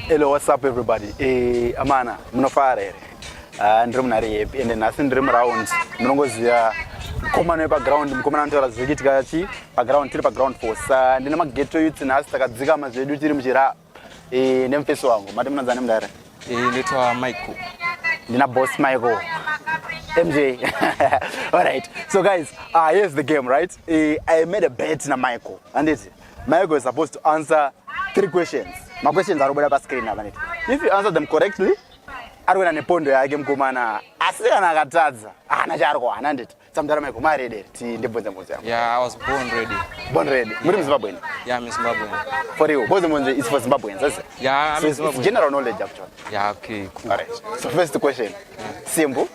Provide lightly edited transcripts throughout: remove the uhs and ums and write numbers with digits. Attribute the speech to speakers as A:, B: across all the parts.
A: Hello, what's up everybody? Amana, munofara ndiri munhare yepi ende nhasi ndiri muround munongoziva mukomana wepaground mukomana anotaura zvichiitika chi paground tiri paground force ndine mageto youth nhasi takadzikama zvedu tiri muchirap nemufesi wangu mati munanzane mudare
B: ndinoitwa Michael
A: ndina boss Michael MJ. Alright, so guys, here's the game, right? I made a bet na Michael and Michael is supposed to answer 3 questions. My questions are over the screen now. If you answer them correctly, I'm going to pondo yake mkomana asiyana akatadza anacharwa ananditi samtara Michael mari ready ndibvunze mudzi yangu.
B: Yeah, I was born ready.
A: Born ready. Muri Zimbabwean?
B: Yeah, I'm Zimbabwean.
A: For you, both Mubvunzo is for Zimbabweans, is it?
B: Yeah, I'm
A: so
B: Zimbabwean.
A: It's general knowledge actually.
B: Yeah, okay, cool.
A: Alright. So first question. Simple.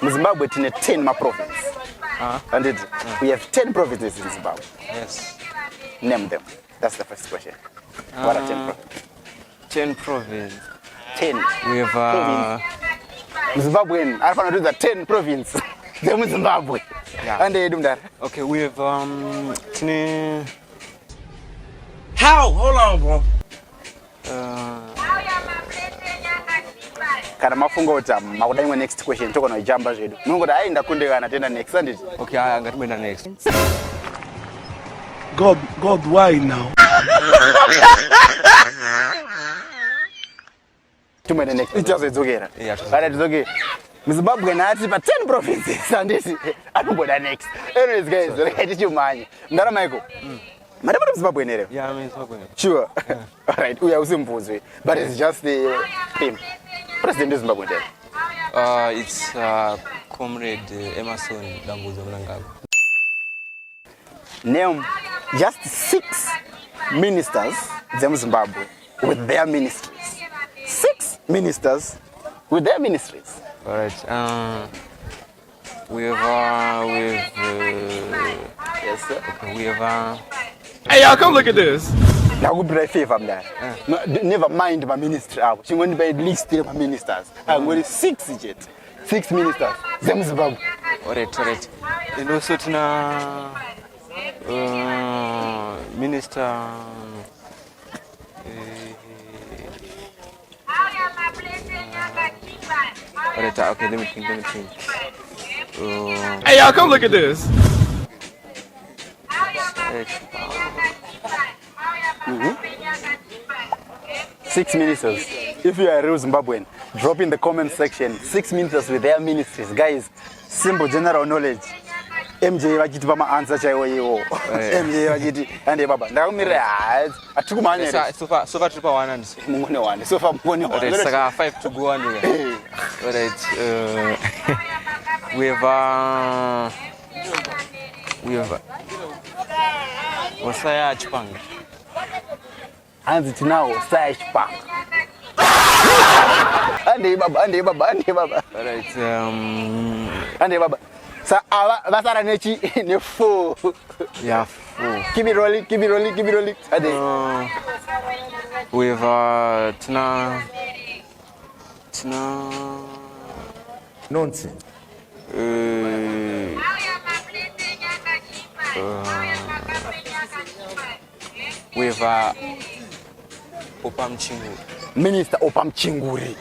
A: Zimbabwe tine 10 provinces. And we have 10 provinces in Zimbabwe.
B: Yes.
A: Name them. That's the first question. What are 10 provinces?
B: 10 provinces.
A: 10.
B: We have
A: Zimbabwean. I found out that 10 provinces. Them in Zimbabwe.
B: Yeah.
A: And they do that.
B: Okay, we have
C: How? Hold on, bro.
A: Kana mafunga kuti makudai next question tokona ijamba zvedu munongoti ai ndakundekana tenda next anditi
B: okay ngatimenda next
C: God why now?
A: tumene next ichazodzokera kana tizoke Zimbabwe nati pa 10 provinces anditi anomboda next. Anyways guys, right chimanye ndara Michael madam Zimbabwe nere.
B: Yeah, I'm Zimbabwe.
A: Sure. Yeah. All right, we are usimvuzwe but it's just the theme. President of Zimbabwe.
B: It's Comrade Emerson Dambudzo Mnangagwa.
A: Name just 6 ministers in Zimbabwe with their ministries. 6 ministers with their ministries.
B: All right. We have
A: yes sir.
B: Okay, we have
C: Hey y'all, come look at this.
A: Now we play favor from that. Never mind my ministry. I'm going to be at least 3 ministers. I'm going to 6 yet. 6 ministers. Zimbabwe.
B: Alright. And also tuna minister. Alright, okay, let me think.
C: Hey y'all, come look at this.
A: 6 ministers. If you are a real Zimbabwean, drop in the comment section 6 ministers with their ministries. Guys, simple general knowledge. MJ vachiti pama answer chaiwo iwo. MJ vachiti ande baba. Ndakumira atikumanya.
B: So far tripa 1 and
A: mungone 1. So far mungone 1.
B: Alright, saka 5 to go on here. Alright. We have Osaya Chipanga.
A: Hands it now, Osaya Chipanga. Ande baba.
B: Alright,
A: ande baba. Sa vasara nechi ne 4.
B: Yeah, 4.
A: Keep it rolling. Ade.
B: We have Tina.
C: Nonsense.
B: We have Opam Chinguri.
A: Minister Opam Chinguri.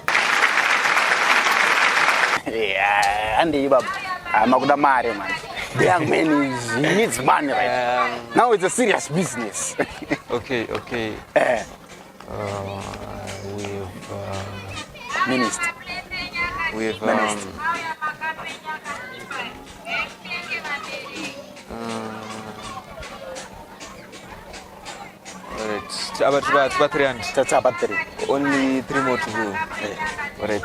A: Yeah, ande baba. Makuda mare man. The young man he needs money right now. It's a serious business.
B: Okay.
A: We have minister.
B: We have about 300.
A: That's about 3.
B: Only 3 more to go. Alright.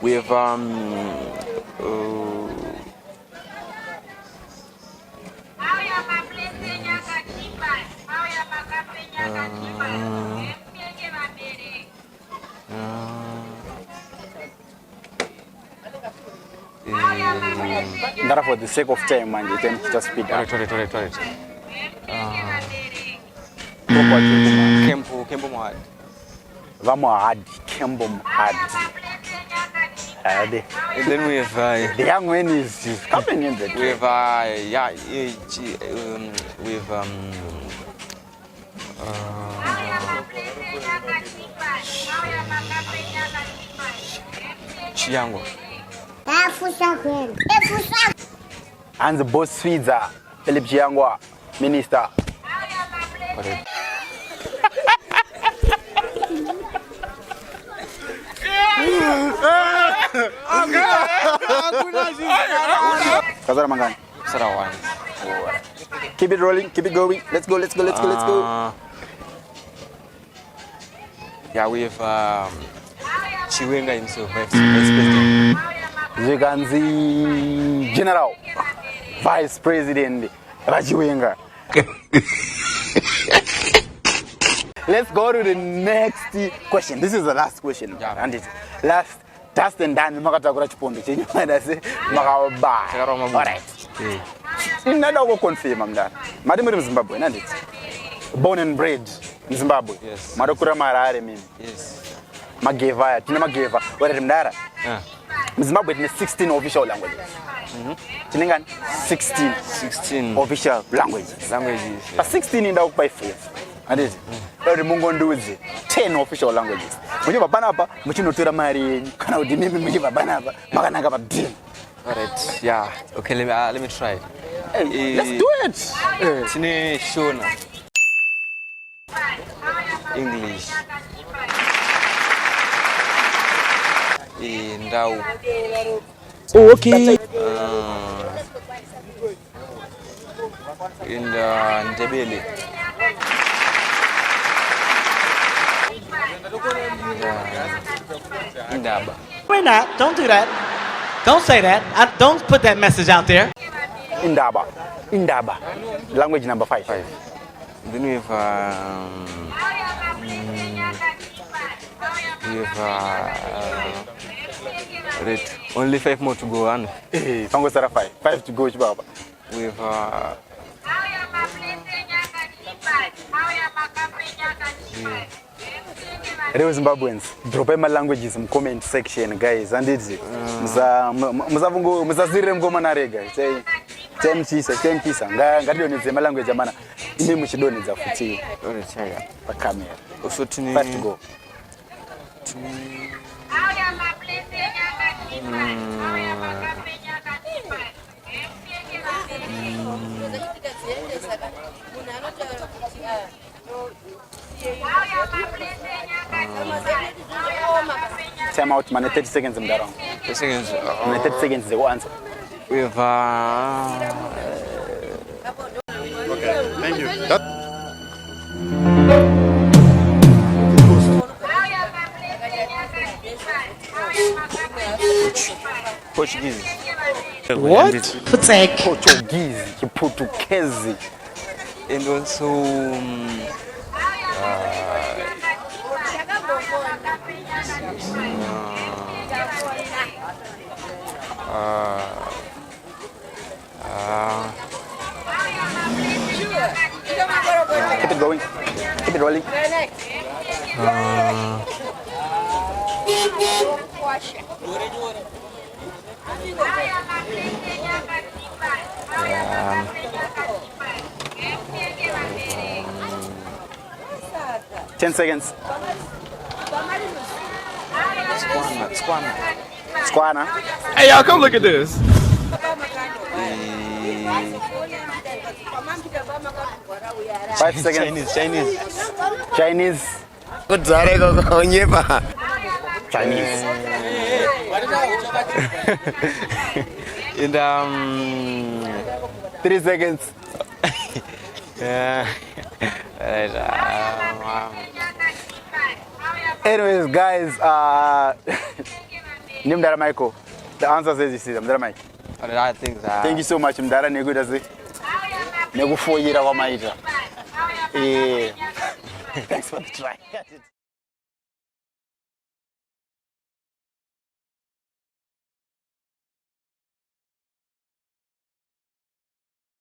B: We have
A: for the sake of time man, you can just speed up.
B: Alright. Kempo Mohad.
A: Kembo Mohad.
B: And then we have
A: the young man is coming in there.
B: We have we have Chiyango.
A: And the boss Switzer, Philip Chiangwa, Minister.
B: Alright.
A: Kazara Mangani.
B: Sarawan.
A: Keep it rolling, keep it going. Let's go, let's go, let's go, let's go.
B: Yeah, we have Chiwenga himself, Vice President.
A: Ziganzi General, Vice President Rajiwenga. Let's go to the next question. This is the last question.
B: Yeah.
A: And it's last. Dust and done. Makatakura chipondo chenyu. Makaba. All right. Nada go confirm amda. Madi muri Zimbabwe, nandit. Born and bred in Zimbabwe.
B: Yes.
A: Madokura marare mimi.
B: Yes.
A: Mageva, tina mageva. Where mdara? Zimbabwe has 16 official languages. Tinengani? 16 official languages. But 16 in the by 5. And it. Mungo nduzi 10 official languages. Mwenye babana hapa mchinotora mari kana udimi mwenye babana hapa makana kama dim.
B: Alright. Yeah. Okay, let me try.
A: Hey, let's do it.
B: Tine Shona. English. Ndau.
C: Oh, okay.
B: In Ndebele. Indaba.
D: Wait not. Don't do that. Don't say that. Don't put that message out there.
A: Indaba. Language number 5.
B: Then we have wait, only 5 more to go on.
A: Hey, Fango Sara 5. 5 to go, Chibaba.
B: We have
A: Hello Zimbabweans, drop my languages in comment section, guys. And it's muzazire ngoma na rega. Temchisa. Ngadio ni zema language jamana. Imi muchidoni za futi. Pa camera.
B: Also tini
A: 5 to go. 30 seconds in the round.
B: 30 seconds.
A: 30 seconds they will answer.
B: We have
A: Okay, thank you.
B: Portuguese.
C: What?
A: Portuguese.
B: And also
A: keep it going. Keep it rolling. Ten seconds. Squana.
C: Hey, y'all, come look at this.
A: 5 seconds. Chinese. Chinese.
B: in
A: 3 seconds. Anyways, guys, Mdara Michael, the answer says you see them. Mdara Mike.
B: I think that.
A: Thank you so much, Mdara Negudazi. Negu 4 years of my age. Thanks for the try.